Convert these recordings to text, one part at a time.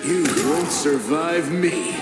You won't survive me.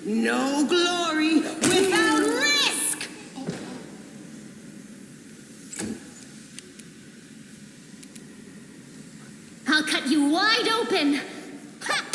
No glory without risk! I'll cut you wide open! Ha!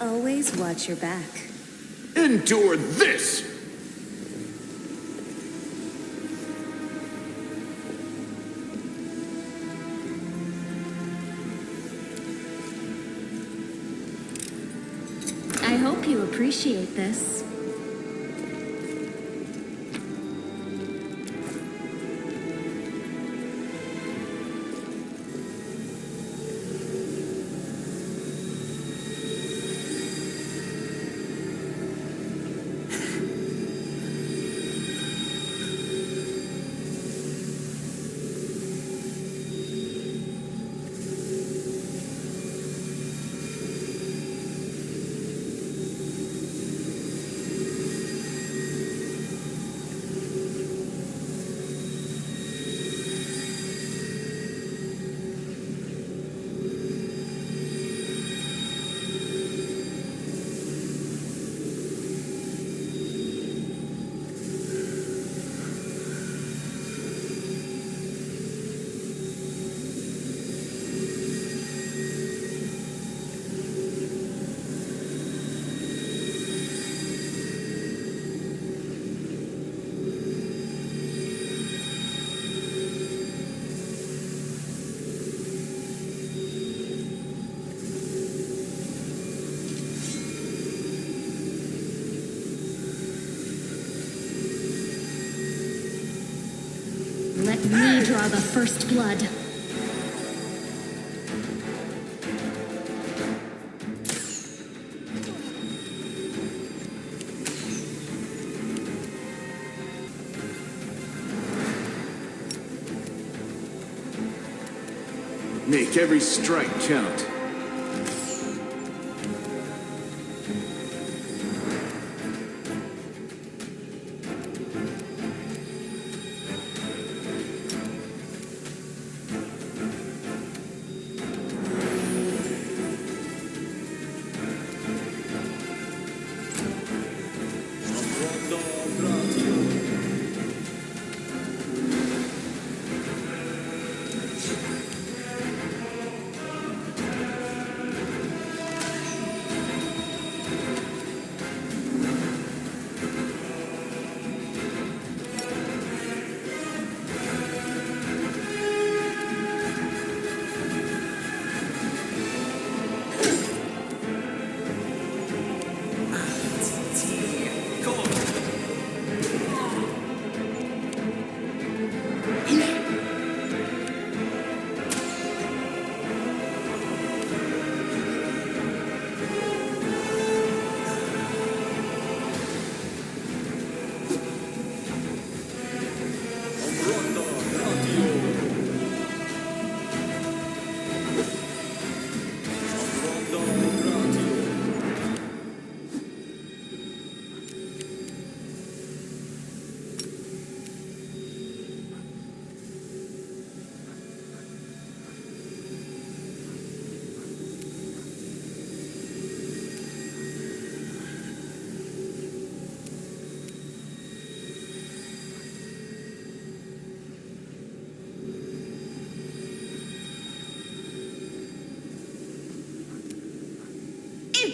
Always watch your back. Endure this! I hope you appreciate this. Let me draw the first blood. Make every strike count.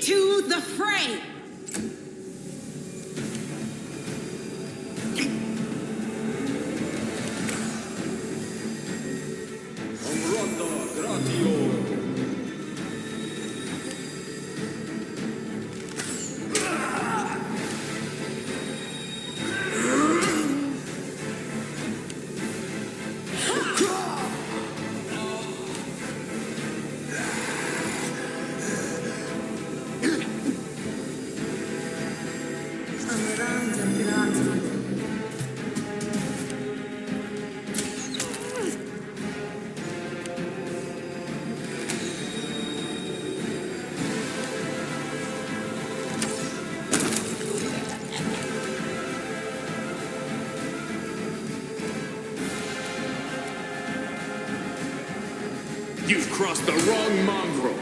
to the fray! You've crossed the wrong mongrel.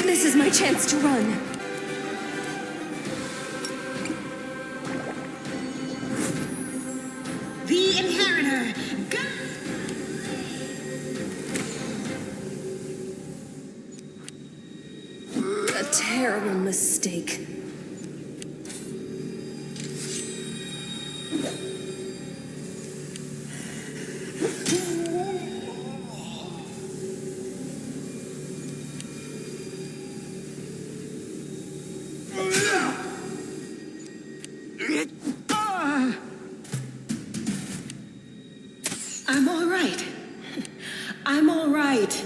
This is my chance to run. The Inheritor! Go! A terrible mistake. I'm all right. I'm all right.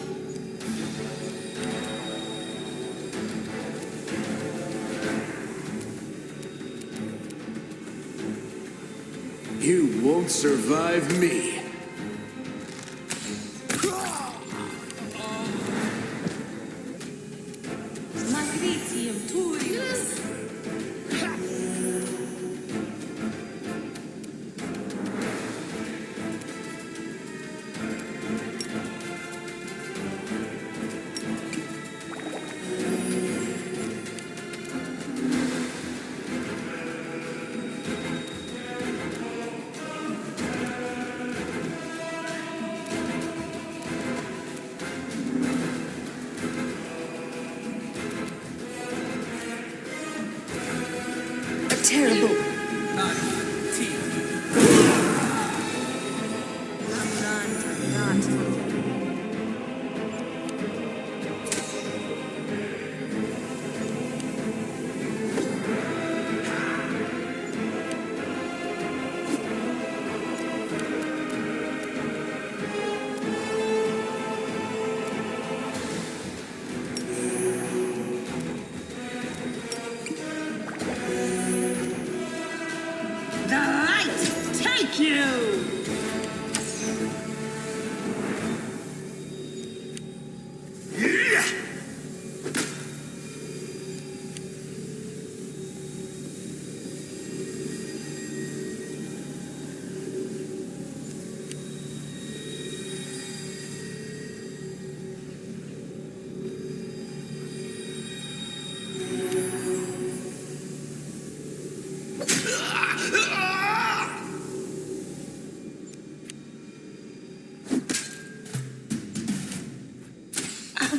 You won't survive me. Terrible.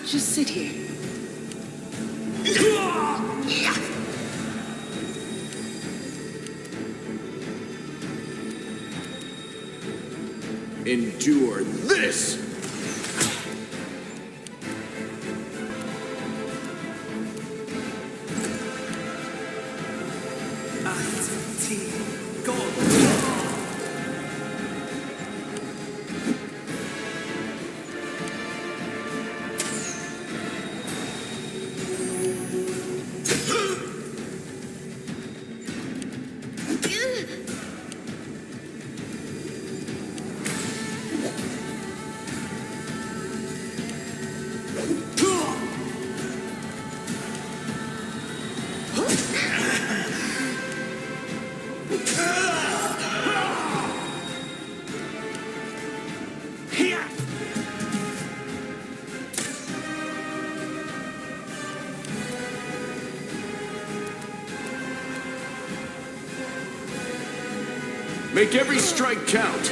Just sit here. Endure this! Make every strike count.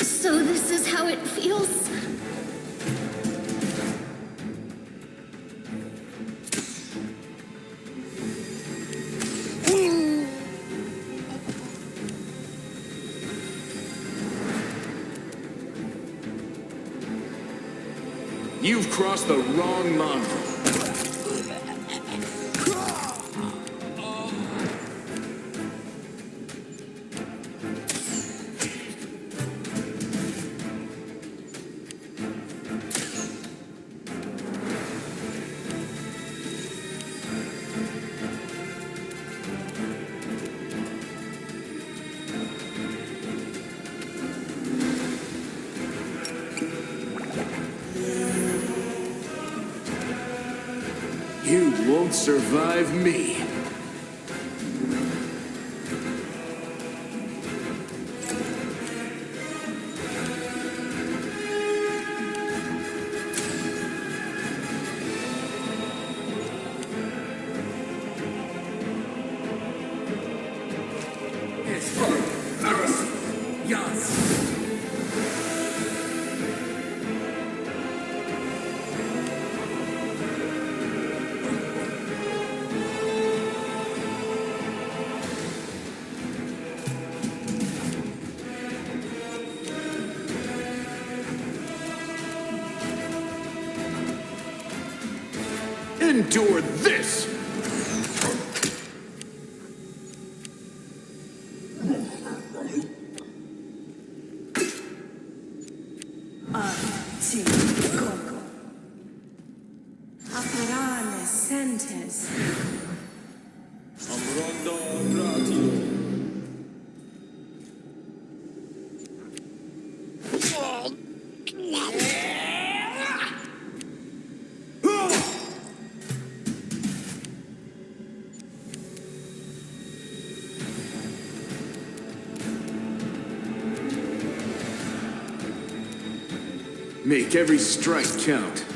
So this is how it feels? You've crossed the wrong mongrel. You won't survive me. Endure this! Make every strike count.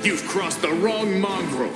You've crossed the wrong mongrel.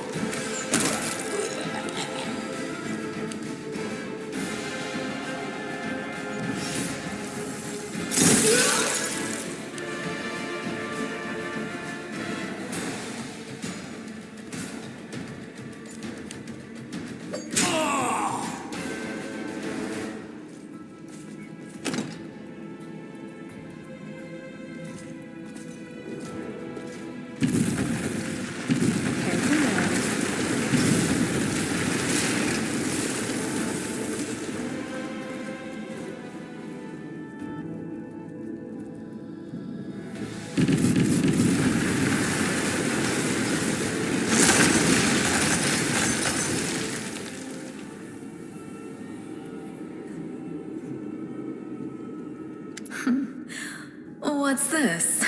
What's this?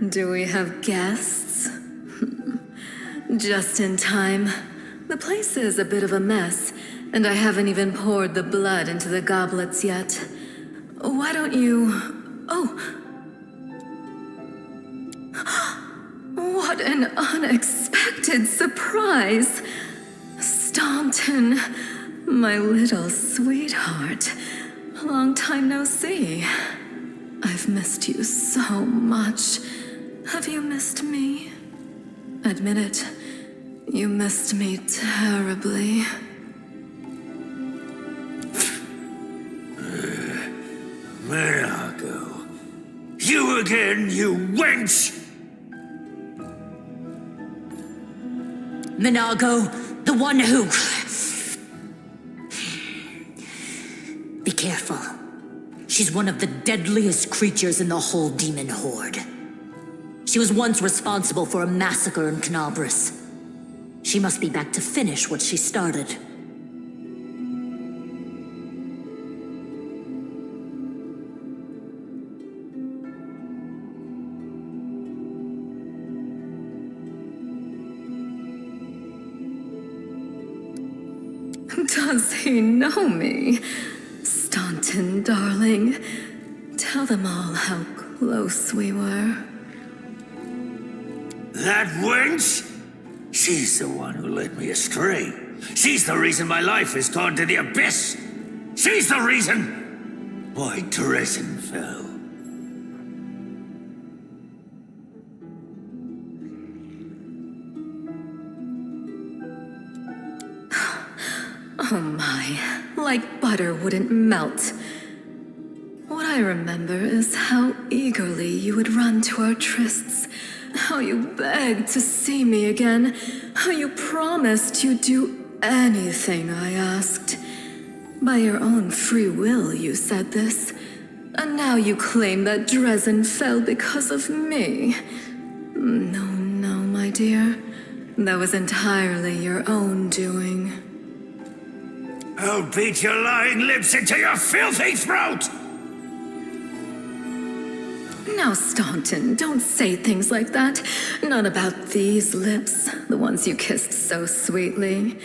Do we have guests? Just in time. The place is a bit of a mess, and I haven't even poured the blood into the goblets yet. Why don't you... Oh! What an unexpected surprise! Staunton, my little sweetheart. Long time no see. I've missed you so much. Have you missed me? Admit it. You missed me terribly. Mirago. You again, you wench! Minago, the one who... Be careful. She's one of the deadliest creatures in the whole demon horde. She was once responsible for a massacre in Canabras. She must be back to finish what she started. Does he know me? Staunton, darling. Tell them all how close we were. That wench? She's the one who led me astray. She's the reason my life has gone to the abyss. She's the reason why Dresden fell. Oh my, like butter wouldn't melt. What I remember is how eagerly you would run to our trysts, how you begged to see me again, how you promised you'd do anything I asked. By your own free will, you said this, and now you claim that Dresden fell because of me. No, no, my dear. That was entirely your own doing. I'll beat your lying lips into your filthy throat! Now, Staunton, don't say things like that. Not about these lips, the ones you kissed so sweetly.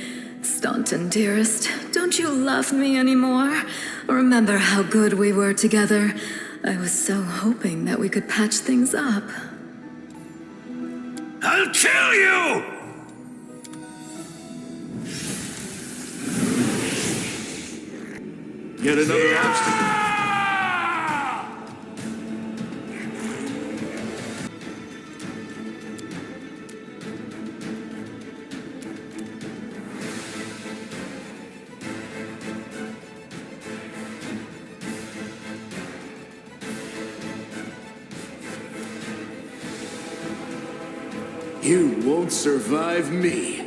Staunton, dearest, don't you love me anymore? Remember how good we were together? I was so hoping that we could patch things up. I'll kill you! Yet another obstacle. You won't survive me.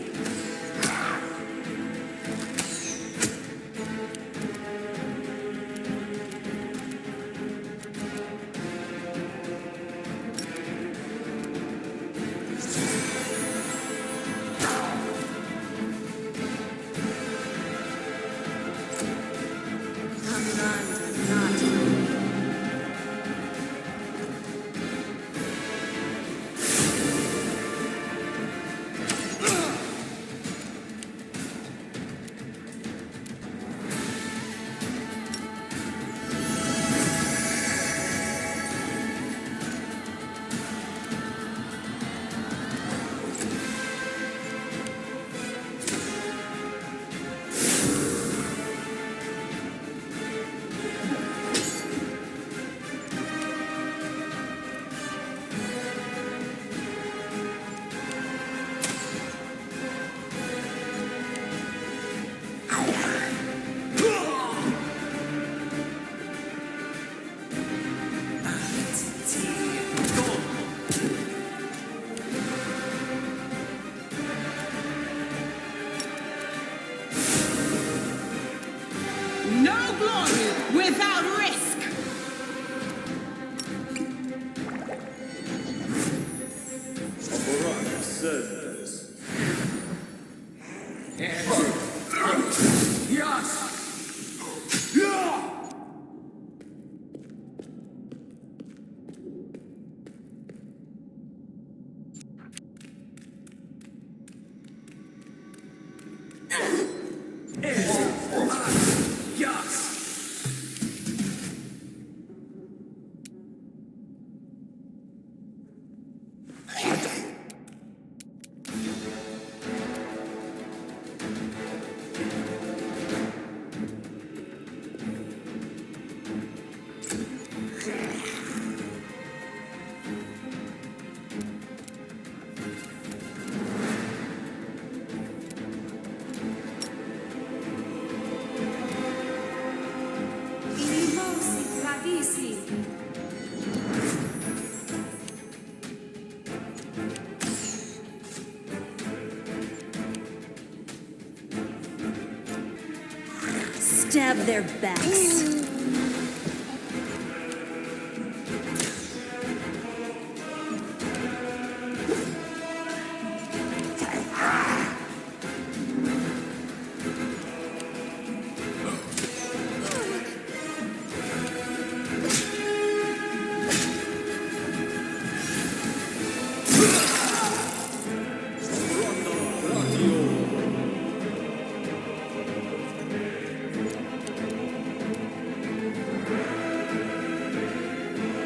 stab their backs.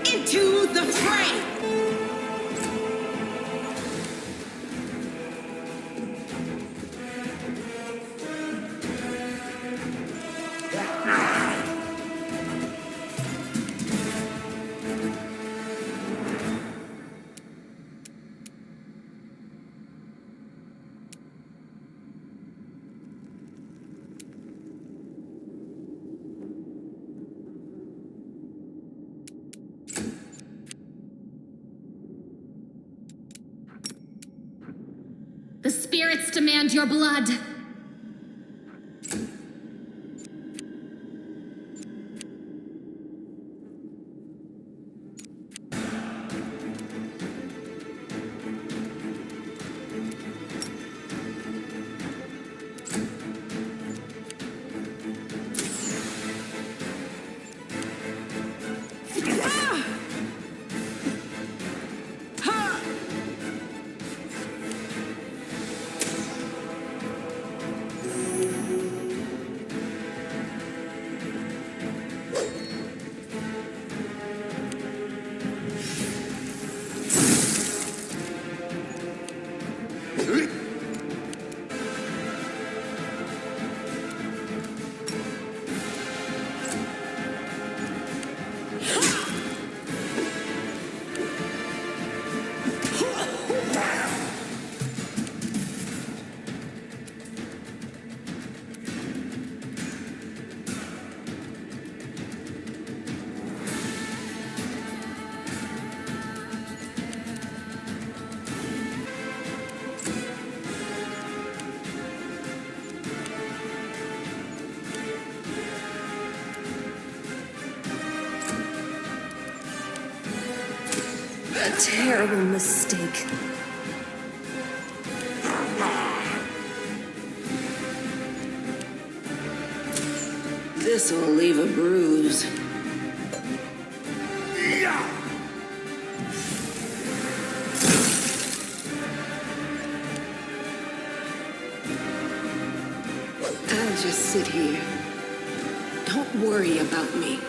Into the fray! The spirits demand your blood. A terrible mistake. This'll leave a bruise. I'll just sit here. Don't worry about me.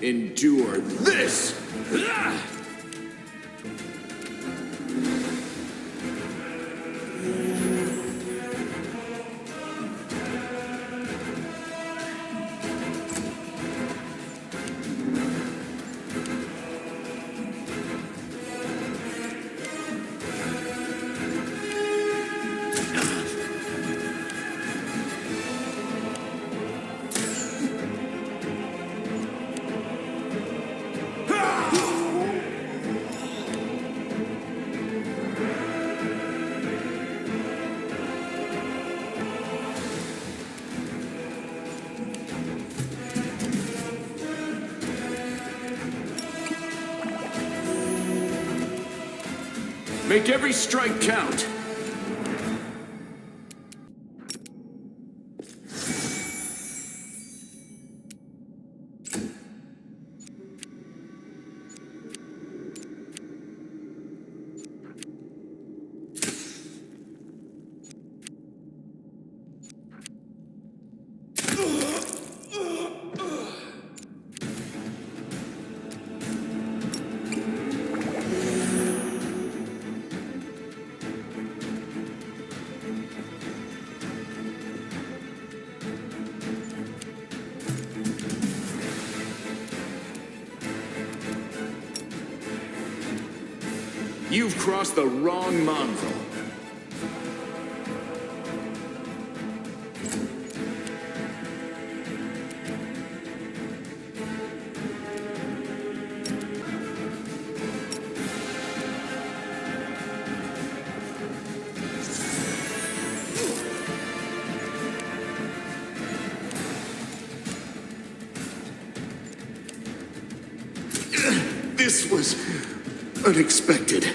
Endure this! Make every strike count. You've crossed the wrong mongrel. This was unexpected.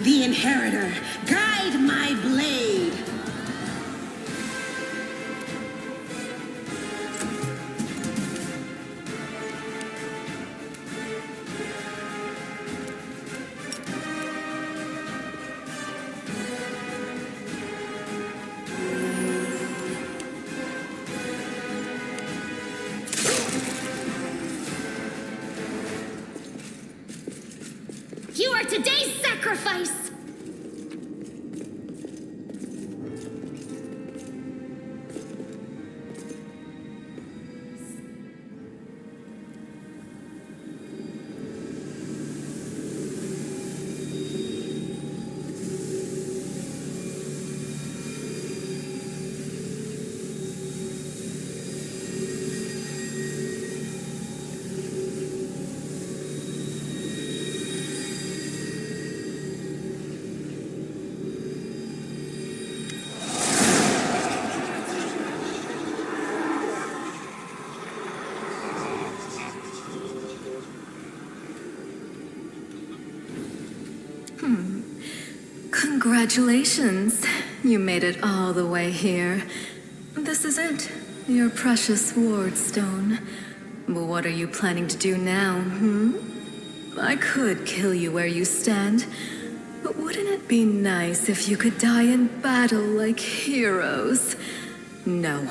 The Inheritor, guide my blade! You are today's sacrifice! Congratulations. You made it all the way here. This is it. Your precious ward stone. But what are you planning to do now, I could kill you where you stand, but wouldn't it be nice if you could die in battle like heroes? No.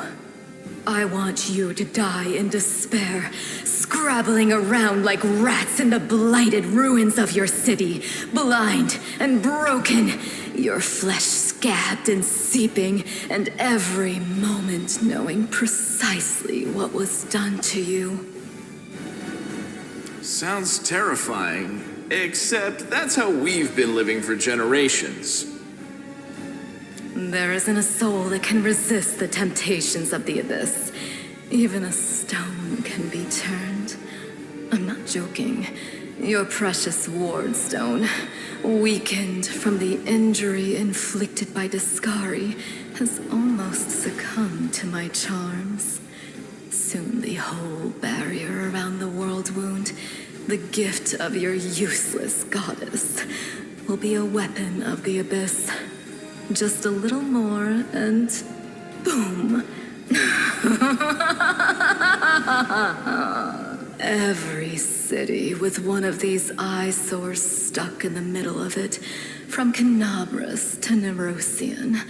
I want you to die in despair, scrabbling around like rats in the blighted ruins of your city, blind and broken, your flesh scabbed and seeping, and every moment knowing precisely what was done to you. Sounds terrifying, except that's how we've been living for generations. There isn't a soul that can resist the temptations of the abyss. Even a stone can be turned. I'm not joking. Your precious ward stone, weakened from the injury inflicted by Discari, has almost succumbed to my charms. Soon the whole barrier around the world wound, the gift of your useless goddess, will be a weapon of the abyss. Just a little more and boom. Every city with one of these eyesores stuck in the middle of it, from Canabras to Nerosian,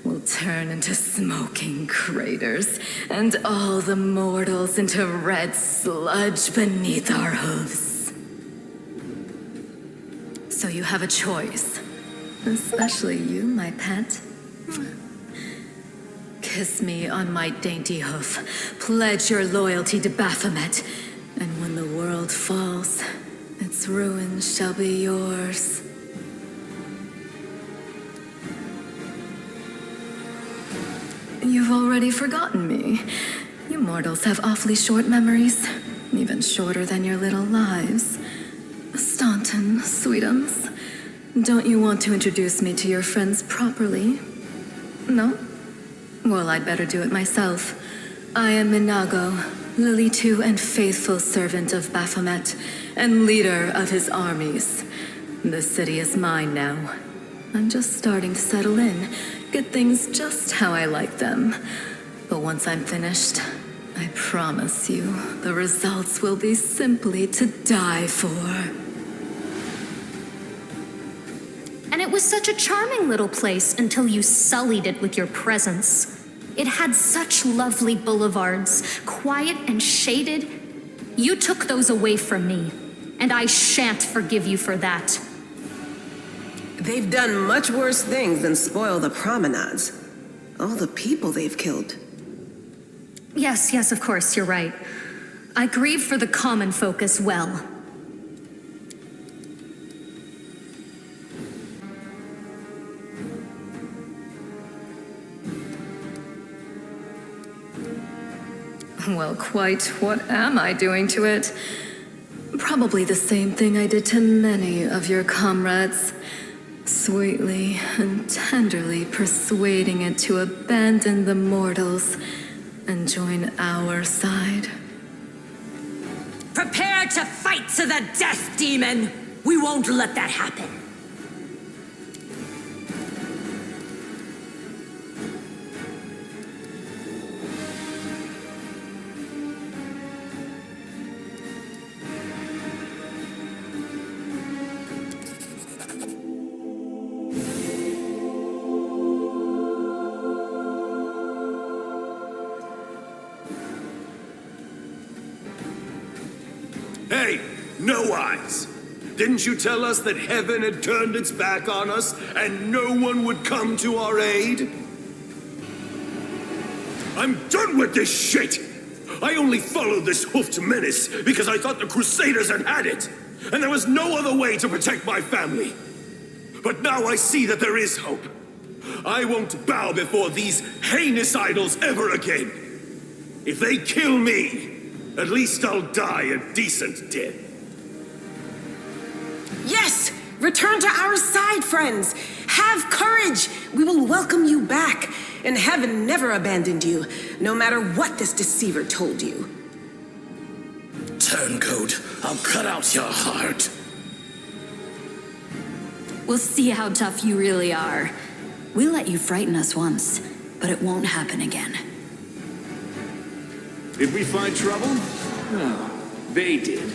will turn into smoking craters, and all the mortals into red sludge beneath our hooves. So you have a choice. Especially you, my pet. Kiss me on my dainty hoof. Pledge your loyalty to Baphomet. And when the world falls, its ruins shall be yours. You've already forgotten me. You mortals have awfully short memories. Even shorter than your little lives. Staunton, sweetums. Don't you want to introduce me to your friends properly? No? Well, I'd better do it myself. I am Minago, Lilitu and faithful servant of Baphomet, and leader of his armies. The city is mine now. I'm just starting to settle in, get things just how I like them. But once I'm finished, I promise you, the results will be simply to die for. And it was such a charming little place until you sullied it with your presence. It had such lovely boulevards, quiet and shaded. You took those away from me, and I shan't forgive you for that. They've done much worse things than spoil the promenades. All the people they've killed. Yes, of course, you're right. I grieve for the common folk as well. Well, quite what am I doing to it? Probably the same thing I did to many of your comrades. Sweetly and tenderly persuading it to abandon the mortals and join our side. Prepare to fight to the death, demon! We won't let that happen. Hey, No Eyes! Didn't you tell us that heaven had turned its back on us and no one would come to our aid? I'm done with this shit! I only followed this hoofed menace because I thought the Crusaders had it, and there was no other way to protect my family. But now I see that there is hope. I won't bow before these heinous idols ever again. If they kill me, at least I'll die a decent death. Yes! Return to our side, friends! Have courage! We will welcome you back, and heaven never abandoned you, no matter what this deceiver told you. Turncoat, I'll cut out your heart. We'll see how tough you really are. We let you frighten us once, but it won't happen again. Did we find trouble? No, they did.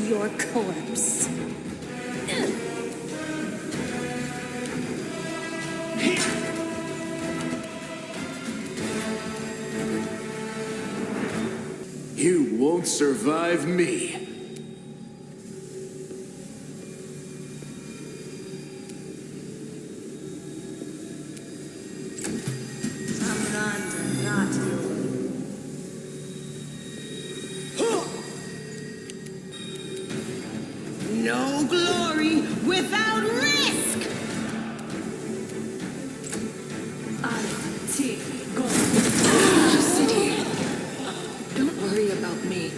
Your corpse. You won't survive me. No glory without risk! Just sit here. Don't worry about me.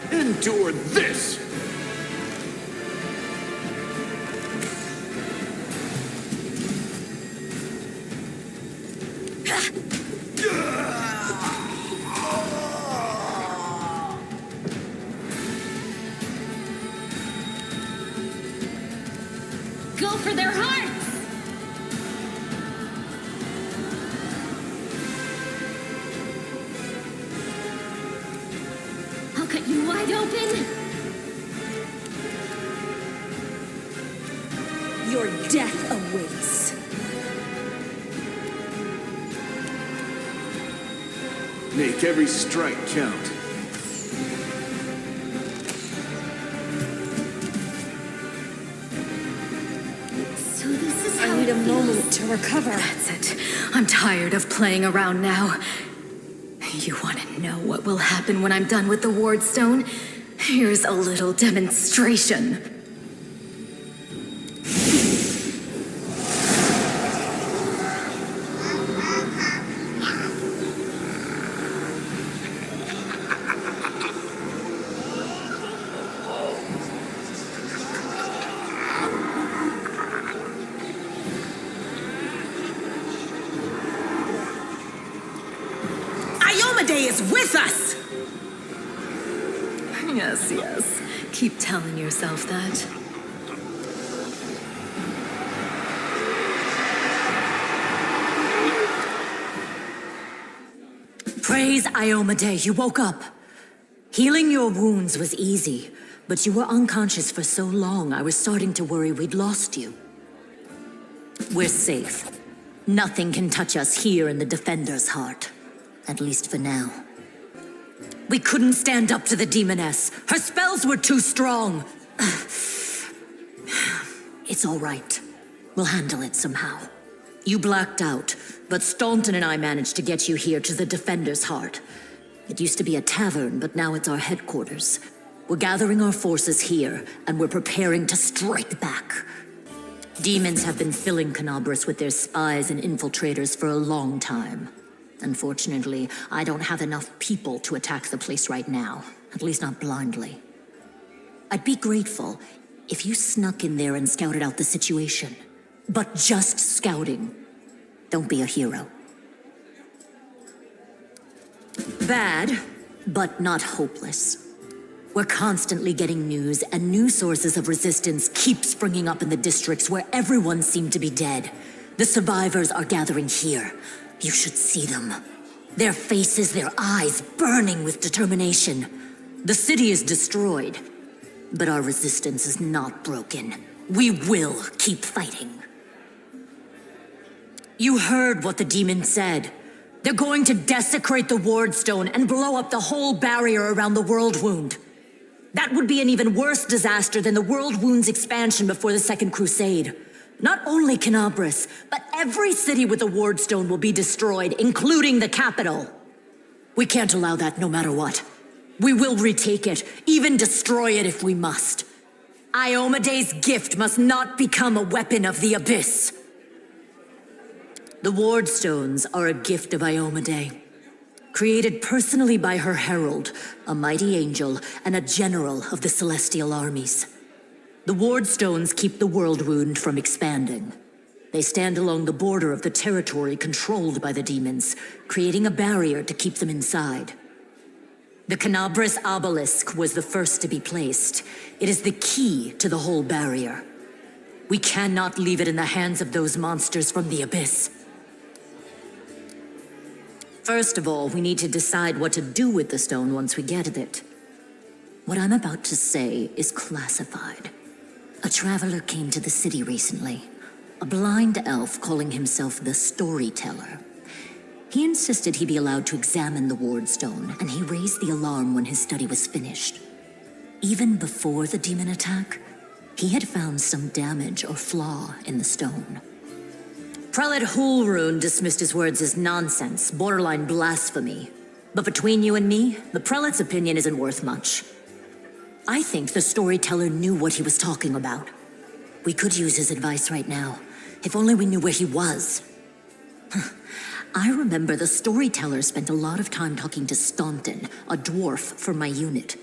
Endure this! Go for their hearts! I'll cut you wide open. Your death awaits. Make every strike count. So this is how I need it a feels. moment to recover. That's it. I'm tired of playing around now. You want to know what will happen when I'm done with the Wardstone? Here's a little demonstration. Iomade is with us! Yes, yes. Keep telling yourself that. Praise Iomade, you woke up. Healing your wounds was easy, but you were unconscious for so long I was starting to worry we'd lost you. We're safe. Nothing can touch us here in the Defender's heart. At least for now. We couldn't stand up to the demoness. Her spells were too strong. It's all right. We'll handle it somehow. You blacked out, but Staunton and I managed to get you here to the Defender's heart. It used to be a tavern, but now it's our headquarters. We're gathering our forces here, and we're preparing to strike back. Demons have been filling Canabras with their spies and infiltrators for a long time. Unfortunately, I don't have enough people to attack the place right now, at least not blindly. I'd be grateful if you snuck in there and scouted out the situation. But just scouting. Don't be a hero. Bad, but not hopeless. We're constantly getting news, and new sources of resistance keep springing up in the districts where everyone seemed to be dead. The survivors are gathering here. You should see them. Their faces, their eyes burning with determination. The city is destroyed, but our resistance is not broken. We will keep fighting. You heard what the demon said. They're going to desecrate the Wardstone and blow up the whole barrier around the World Wound. That would be an even worse disaster than the World Wound's expansion before the Second Crusade. Not only Canabras, but every city with a Wardstone will be destroyed, including the capital. We can't allow that no matter what. We will retake it, even destroy it if we must. Iomade's gift must not become a weapon of the Abyss. The Wardstones are a gift of Iomade, created personally by her herald, a mighty angel, and a general of the celestial armies. The Wardstones keep the World Wound from expanding. They stand along the border of the territory controlled by the demons, creating a barrier to keep them inside. The Canabras obelisk was the first to be placed. It is the key to the whole barrier. We cannot leave it in the hands of those monsters from the Abyss. First of all, we need to decide what to do with the stone once we get it. What I'm about to say is classified. A traveler came to the city recently, a blind elf calling himself the Storyteller. He insisted he be allowed to examine the Wardstone, and he raised the alarm when his study was finished. Even before the demon attack, he had found some damage or flaw in the stone. Prelate Hulrune dismissed his words as nonsense, borderline blasphemy. But between you and me, the prelate's opinion isn't worth much. I think the Storyteller knew what he was talking about. We could use his advice right now, if only we knew where he was. I remember the Storyteller spent a lot of time talking to Staunton, a dwarf from my unit.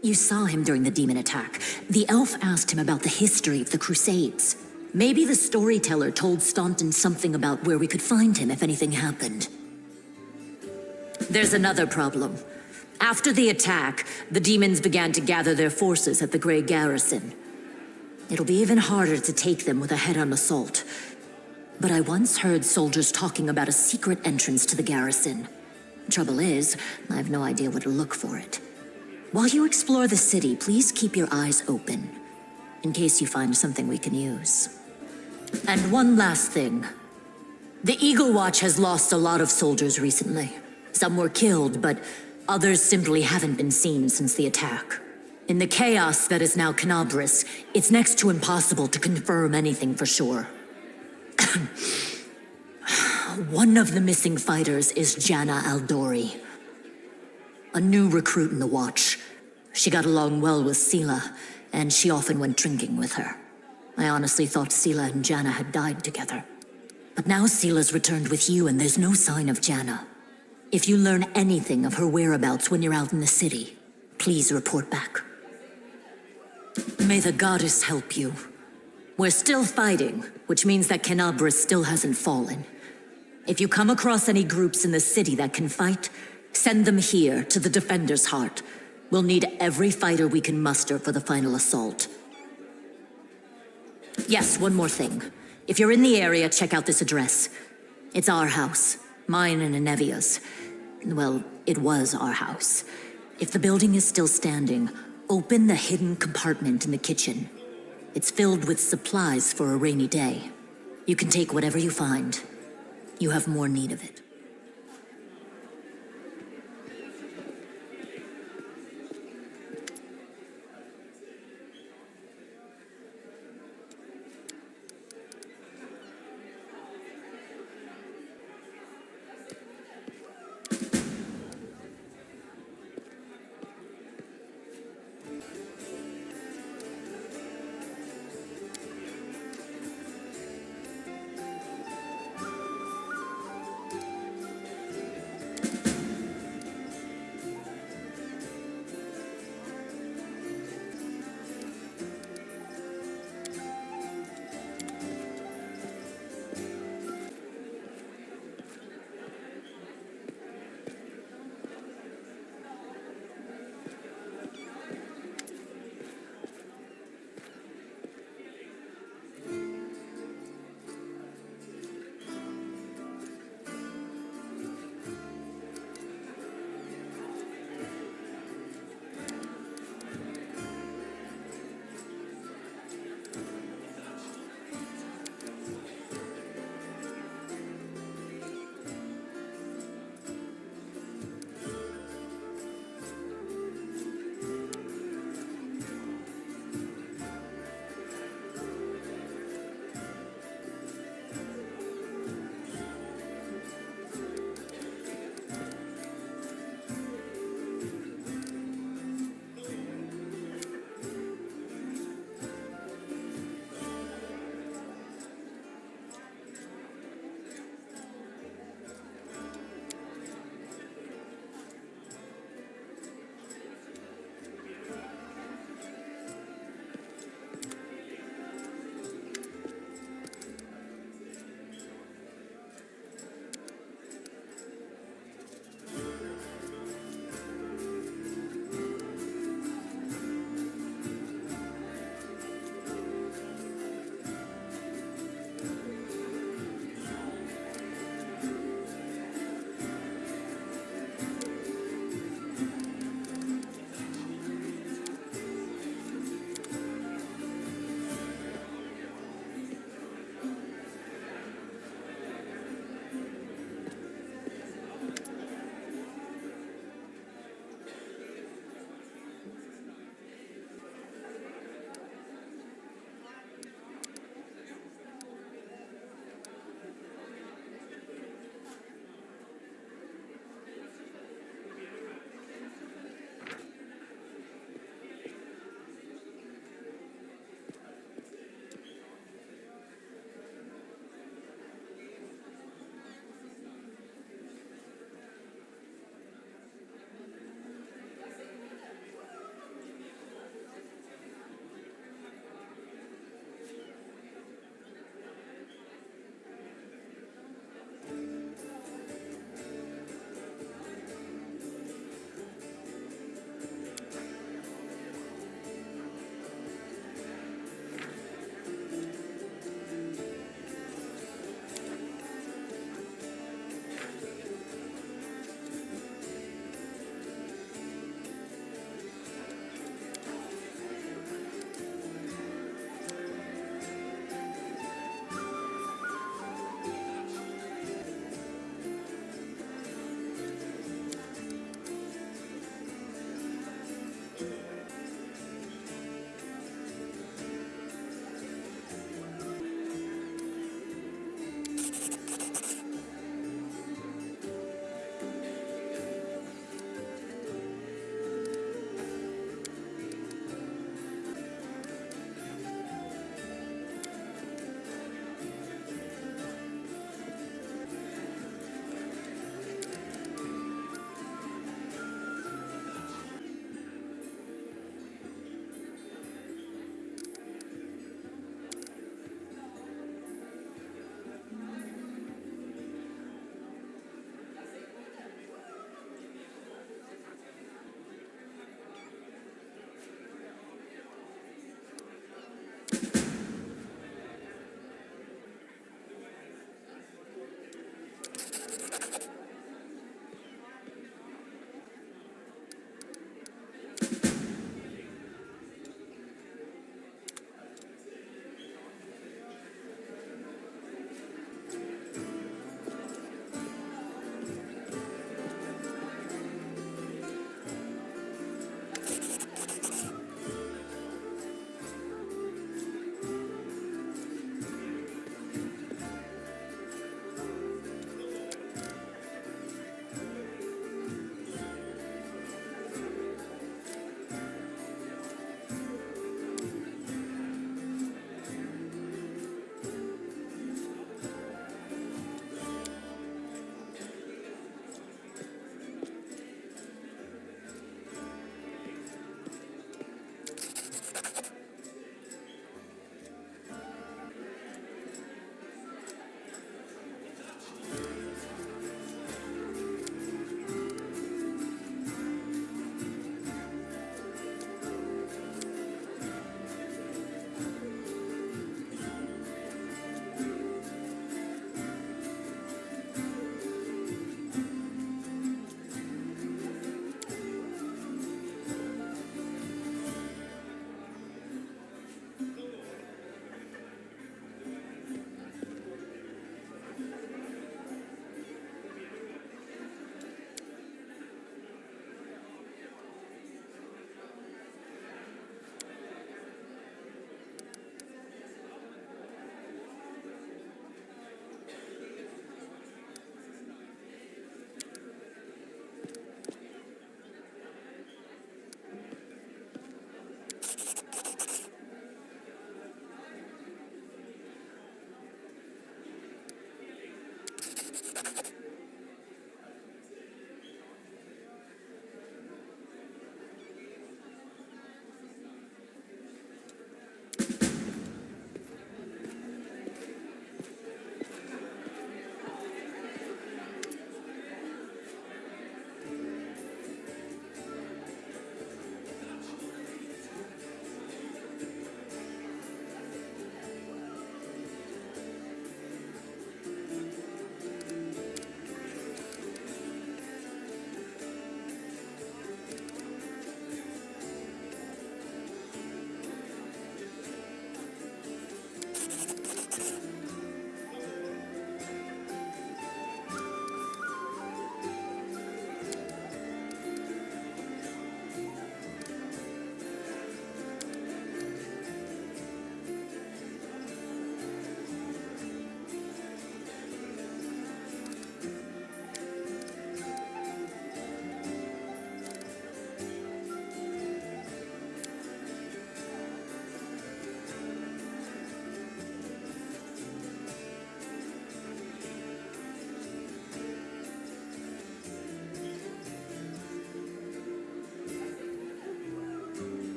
You saw him during the demon attack. The elf asked him about the history of the Crusades. Maybe the Storyteller told Staunton something about where we could find him if anything happened. There's another problem. After the attack, the demons began to gather their forces at the Grey Garrison. It'll be even harder to take them with a head-on assault. But I once heard soldiers talking about a secret entrance to the garrison. Trouble is, I have no idea where to look for it. While you explore the city, please keep your eyes open, in case you find something we can use. And one last thing. The Eagle Watch has lost a lot of soldiers recently. Some were killed, but others simply haven't been seen since the attack. In the chaos that is now Canabris, it's next to impossible to confirm anything for sure. One of the missing fighters is Janna Aldori, a new recruit in the Watch. She got along well with Sela, and she often went drinking with her. I honestly thought Sela and Janna had died together. But now Sela's returned with you, and there's no sign of Janna. If you learn anything of her whereabouts when you're out in the city, please report back. May the goddess help you. We're still fighting, which means that Canabris still hasn't fallen. If you come across any groups in the city that can fight, send them here to the Defender's Heart. We'll need every fighter we can muster for the final assault. Yes, one more thing. If you're in the area, check out this address. It's our house, mine and Inevia's. Well, it was our house. If the building is still standing, open the hidden compartment in the kitchen. It's filled with supplies for a rainy day. You can take whatever you find. You have more need of it.